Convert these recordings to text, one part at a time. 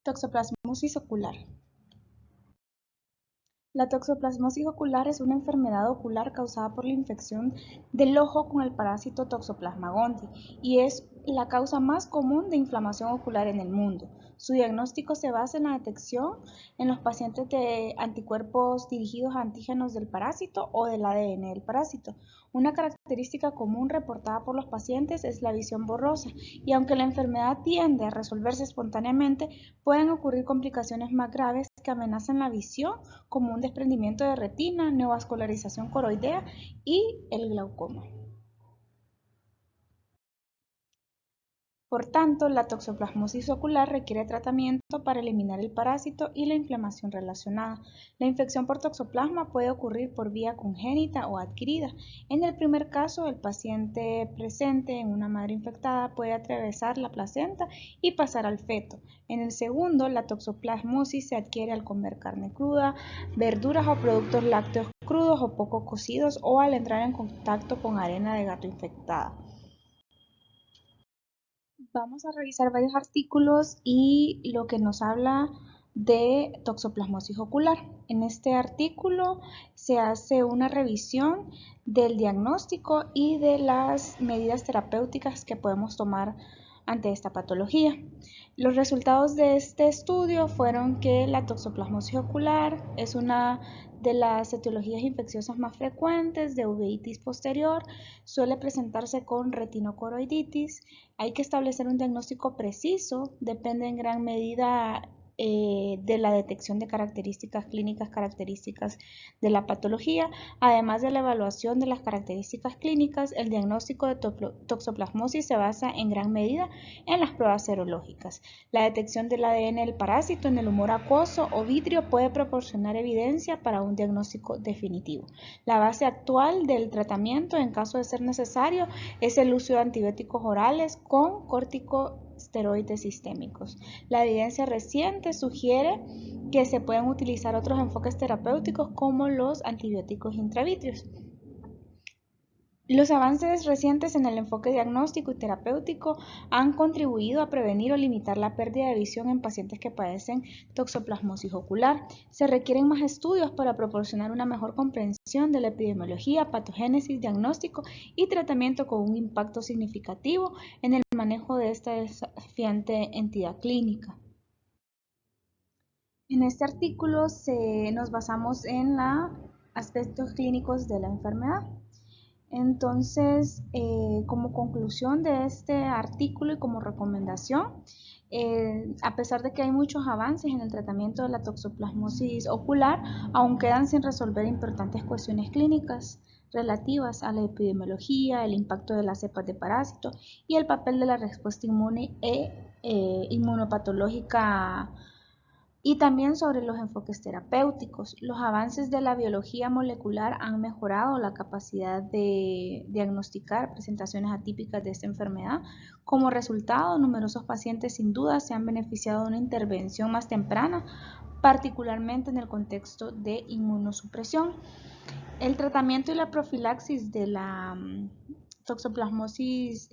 Toxoplasmosis ocular. La toxoplasmosis ocular es una enfermedad ocular causada por la infección del ojo con el parásito Toxoplasma gondii y es la causa más común de inflamación ocular en el mundo. Su diagnóstico se basa en la detección en los pacientes de anticuerpos dirigidos a antígenos del parásito o del ADN del parásito. Una característica común reportada por los pacientes es la visión borrosa y aunque la enfermedad tiende a resolverse espontáneamente, pueden ocurrir complicaciones más graves que amenazan la visión, como un desprendimiento de retina, neovascularización coroidea y el glaucoma. Por tanto, la toxoplasmosis ocular requiere tratamiento para eliminar el parásito y la inflamación relacionada. La infección por toxoplasma puede ocurrir por vía congénita o adquirida. En el primer caso, el paciente presente en una madre infectada puede atravesar la placenta y pasar al feto. En el segundo, la toxoplasmosis se adquiere al comer carne cruda, verduras o productos lácteos crudos o poco cocidos o al entrar en contacto con arena de gato infectada. Vamos a revisar varios artículos y lo que nos habla de toxoplasmosis ocular. En este artículo se hace una revisión del diagnóstico y de las medidas terapéuticas que podemos tomar ante esta patología. Los resultados de este estudio fueron que la toxoplasmosis ocular es una de las etiologías infecciosas más frecuentes de uveitis posterior, suele presentarse con retinocoroiditis. Hay que establecer un diagnóstico preciso, depende en gran medida de la detección de características clínicas, características de la patología. Además de la evaluación de las características clínicas, el diagnóstico de toxoplasmosis se basa en gran medida en las pruebas serológicas. La detección del ADN del parásito en el humor acuoso o vitrio puede proporcionar evidencia para un diagnóstico definitivo. La base actual del tratamiento, en caso de ser necesario, es el uso de antibióticos orales con corticosteroides sistémicos. La evidencia reciente sugiere que se pueden utilizar otros enfoques terapéuticos como los antibióticos intravítreos. Los avances recientes en el enfoque diagnóstico y terapéutico han contribuido a prevenir o limitar la pérdida de visión en pacientes que padecen toxoplasmosis ocular. Se requieren más estudios para proporcionar una mejor comprensión de la epidemiología, patogénesis, diagnóstico y tratamiento con un impacto significativo en el manejo de esta desafiante entidad clínica. En este artículo nos basamos en los aspectos clínicos de la enfermedad. Entonces, como conclusión de este artículo y como recomendación, a pesar de que hay muchos avances en el tratamiento de la toxoplasmosis ocular, aún quedan sin resolver importantes cuestiones clínicas relativas a la epidemiología, el impacto de las cepas de parásito y el papel de la respuesta inmune inmunopatológica y también sobre los enfoques terapéuticos. Los avances de la biología molecular han mejorado la capacidad de diagnosticar presentaciones atípicas de esta enfermedad. Como resultado, numerosos pacientes sin duda se han beneficiado de una intervención más temprana, particularmente en el contexto de inmunosupresión. El tratamiento y la profilaxis de la toxoplasmosis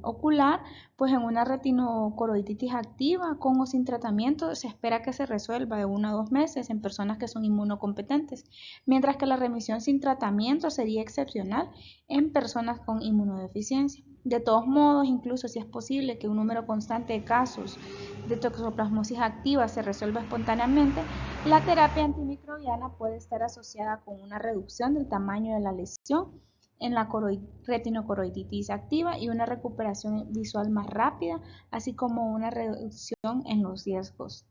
ocular, pues en una retinocoroiditis activa con o sin tratamiento se espera que se resuelva de 1 a 2 meses en personas que son inmunocompetentes, mientras que la remisión sin tratamiento sería excepcional en personas con inmunodeficiencia. De todos modos, incluso si es posible que un número constante de casos de toxoplasmosis activa se resuelva espontáneamente, la terapia antimicrobiana puede estar asociada con una reducción del tamaño de la lesión en la retinocoroiditis activa y una recuperación visual más rápida, así como una reducción en los riesgos.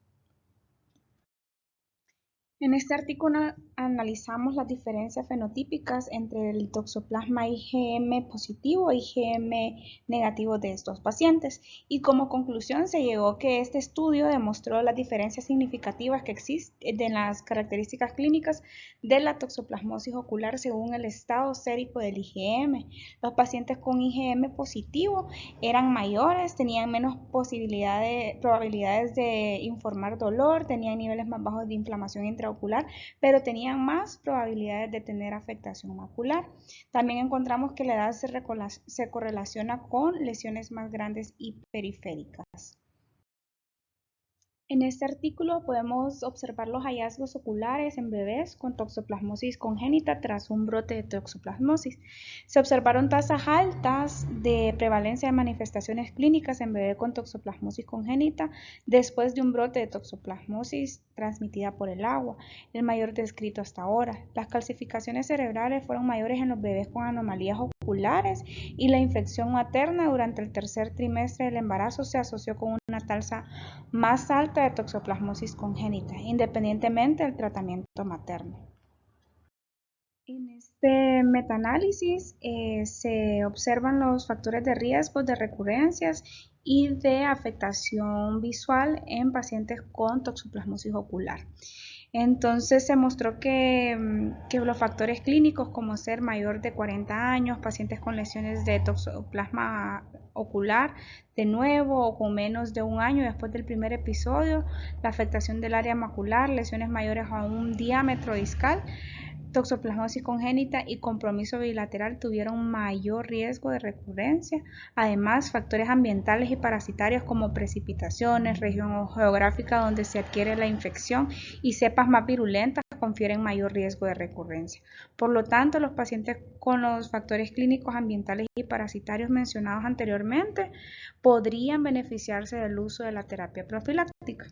En este artículo analizamos las diferencias fenotípicas entre el toxoplasma IgM positivo e IgM negativo de estos pacientes y como conclusión se llegó que este estudio demostró las diferencias significativas que existen en las características clínicas de la toxoplasmosis ocular según el estado sérico del IgM. Los pacientes con IgM positivo eran mayores, tenían menos probabilidades de informar dolor, tenían niveles más bajos de inflamación intraocular, pero tenían más probabilidades de tener afectación macular. También encontramos que la edad se correlaciona con lesiones más grandes y periféricas. En este artículo podemos observar los hallazgos oculares en bebés con toxoplasmosis congénita tras un brote de toxoplasmosis. Se observaron tasas altas de prevalencia de manifestaciones clínicas en bebés con toxoplasmosis congénita después de un brote de toxoplasmosis transmitida por el agua, el mayor descrito hasta ahora. Las calcificaciones cerebrales fueron mayores en los bebés con anomalías oculares y la infección materna durante el tercer trimestre del embarazo se asoció con una tasa más alta de toxoplasmosis congénita, independientemente del tratamiento materno. En este metaanálisis se observan los factores de riesgo de recurrencias y de afectación visual en pacientes con toxoplasmosis ocular. Entonces se mostró que los factores clínicos como ser mayor de 40 años, pacientes con lesiones de toxoplasma ocular de nuevo o con menos de un año después del primer episodio, la afectación del área macular, lesiones mayores a un diámetro discal, toxoplasmosis congénita y compromiso bilateral tuvieron mayor riesgo de recurrencia. Además, factores ambientales y parasitarios como precipitaciones, región geográfica donde se adquiere la infección y cepas más virulentas confieren mayor riesgo de recurrencia. Por lo tanto, los pacientes con los factores clínicos ambientales y parasitarios mencionados anteriormente podrían beneficiarse del uso de la terapia profiláctica.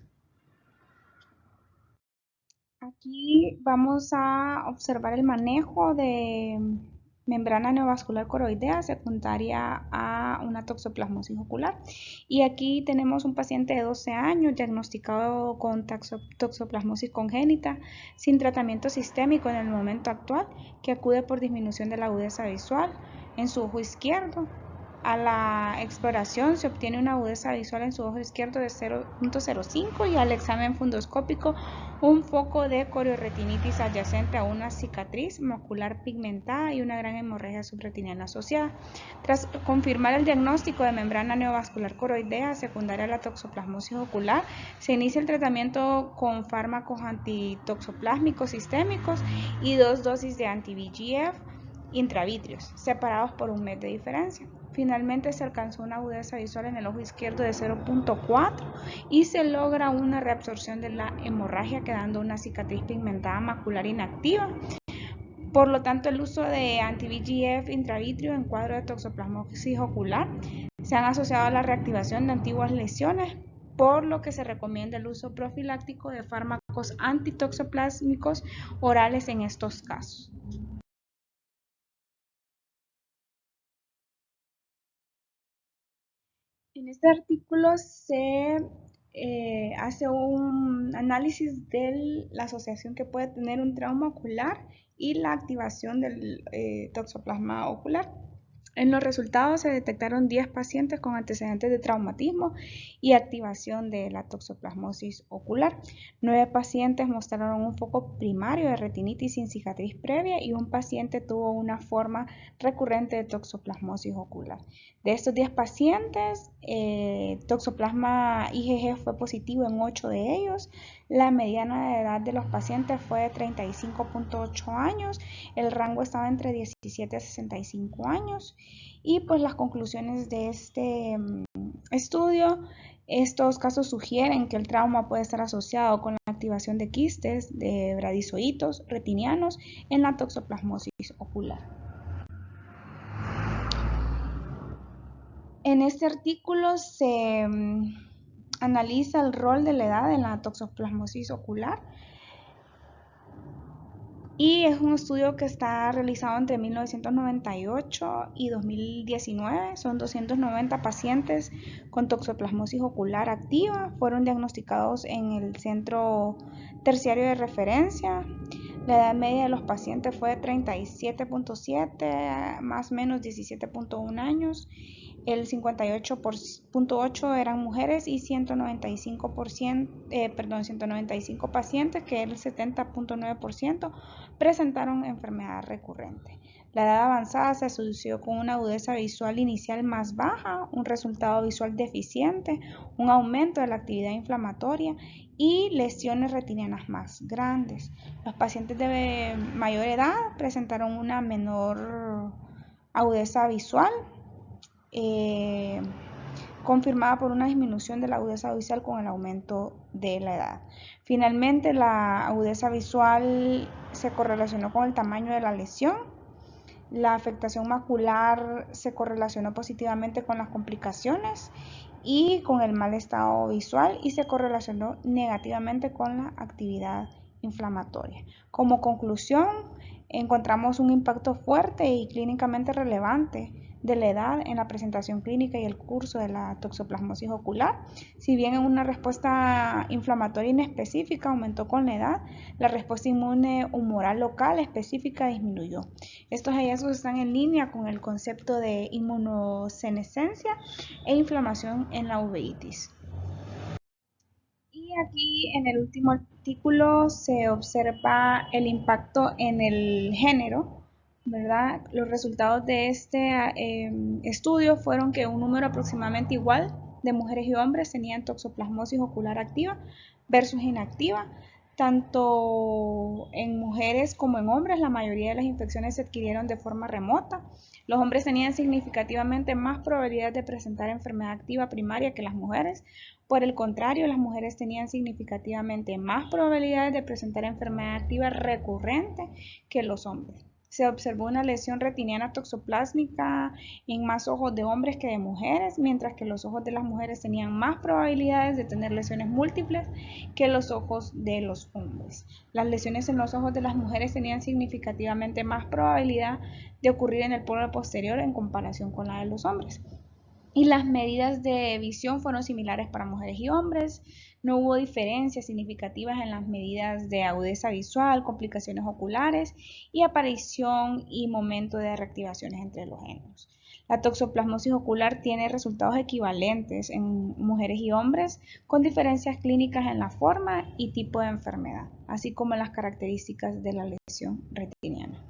Aquí vamos a observar el manejo de membrana neovascular coroidea secundaria a una toxoplasmosis ocular. Y aquí tenemos un paciente de 12 años diagnosticado con toxoplasmosis congénita sin tratamiento sistémico en el momento actual, que acude por disminución de la agudeza visual en su ojo izquierdo. A la exploración se obtiene una agudeza visual en su ojo izquierdo de 0.05 y al examen fundoscópico un foco de corioretinitis adyacente a una cicatriz macular pigmentada y una gran hemorragia subretiniana asociada. Tras confirmar el diagnóstico de membrana neovascular coroidea secundaria a la toxoplasmosis ocular, se inicia el tratamiento con fármacos antitoxoplásmicos sistémicos y 2 dosis de anti-VEGF intravítreos, separados por un mes de diferencia. Finalmente se alcanzó una agudeza visual en el ojo izquierdo de 0.4 y se logra una reabsorción de la hemorragia quedando una cicatriz pigmentada macular inactiva. Por lo tanto, el uso de anti-VEGF intravítreos en cuadro de toxoplasmosis ocular se han asociado a la reactivación de antiguas lesiones, por lo que se recomienda el uso profiláctico de fármacos antitoxoplásmicos orales en estos casos. En este artículo se hace un análisis de la asociación que puede tener un trauma ocular y la activación del toxoplasma ocular. En los resultados se detectaron 10 pacientes con antecedentes de traumatismo y activación de la toxoplasmosis ocular. 9 pacientes mostraron un foco primario de retinitis sin cicatriz previa y un paciente tuvo una forma recurrente de toxoplasmosis ocular. De estos 10 pacientes, toxoplasma IgG fue positivo en 8 de ellos. La mediana de edad de los pacientes fue de 35.8 años. El rango estaba entre 17 a 65 años. Y pues las conclusiones de este estudio, estos casos sugieren que el trauma puede estar asociado con la activación de quistes de bradizoitos retinianos en la toxoplasmosis ocular. En este artículo se analiza el rol de la edad en la toxoplasmosis ocular y es un estudio que está realizado entre 1998 y 2019. Son 290 pacientes con toxoplasmosis ocular activa. Fueron diagnosticados en el centro terciario de referencia. La edad media de los pacientes fue de 37.7, más o menos 17.1 años. El 58.8 eran mujeres y 195 pacientes, que el 70.9%, presentaron enfermedad recurrente. La edad avanzada se asoció con una agudeza visual inicial más baja, un resultado visual deficiente, un aumento de la actividad inflamatoria y lesiones retinianas más grandes. Los pacientes de mayor edad presentaron una menor agudeza visual, confirmada por una disminución de la agudeza visual con el aumento de la edad. Finalmente, la agudeza visual se correlacionó con el tamaño de la lesión. La afectación macular se correlacionó positivamente con las complicaciones y con el mal estado visual, y se correlacionó negativamente con la actividad inflamatoria. Como conclusión, encontramos un impacto fuerte y clínicamente relevante de la edad en la presentación clínica y el curso de la toxoplasmosis ocular. Si bien en una respuesta inflamatoria inespecífica aumentó con la edad, la respuesta inmune humoral local específica disminuyó. Estos hallazgos están en línea con el concepto de inmunosenescencia e inflamación en la uveitis. Y aquí en el último artículo se observa el impacto en el género, ¿verdad? Los resultados de este estudio fueron que un número aproximadamente igual de mujeres y hombres tenían toxoplasmosis ocular activa versus inactiva. Tanto en mujeres como en hombres, la mayoría de las infecciones se adquirieron de forma remota. Los hombres tenían significativamente más probabilidad de presentar enfermedad activa primaria que las mujeres. Por el contrario, las mujeres tenían significativamente más probabilidades de presentar enfermedad activa recurrente que los hombres. Se observó una lesión retiniana toxoplásmica en más ojos de hombres que de mujeres, mientras que los ojos de las mujeres tenían más probabilidades de tener lesiones múltiples que los ojos de los hombres. Las lesiones en los ojos de las mujeres tenían significativamente más probabilidad de ocurrir en el polo posterior en comparación con la de los hombres. Y las medidas de visión fueron similares para mujeres y hombres. No hubo diferencias significativas en las medidas de agudeza visual, complicaciones oculares y aparición y momento de reactivaciones entre los géneros. La toxoplasmosis ocular tiene resultados equivalentes en mujeres y hombres, con diferencias clínicas en la forma y tipo de enfermedad, así como en las características de la lesión retiniana.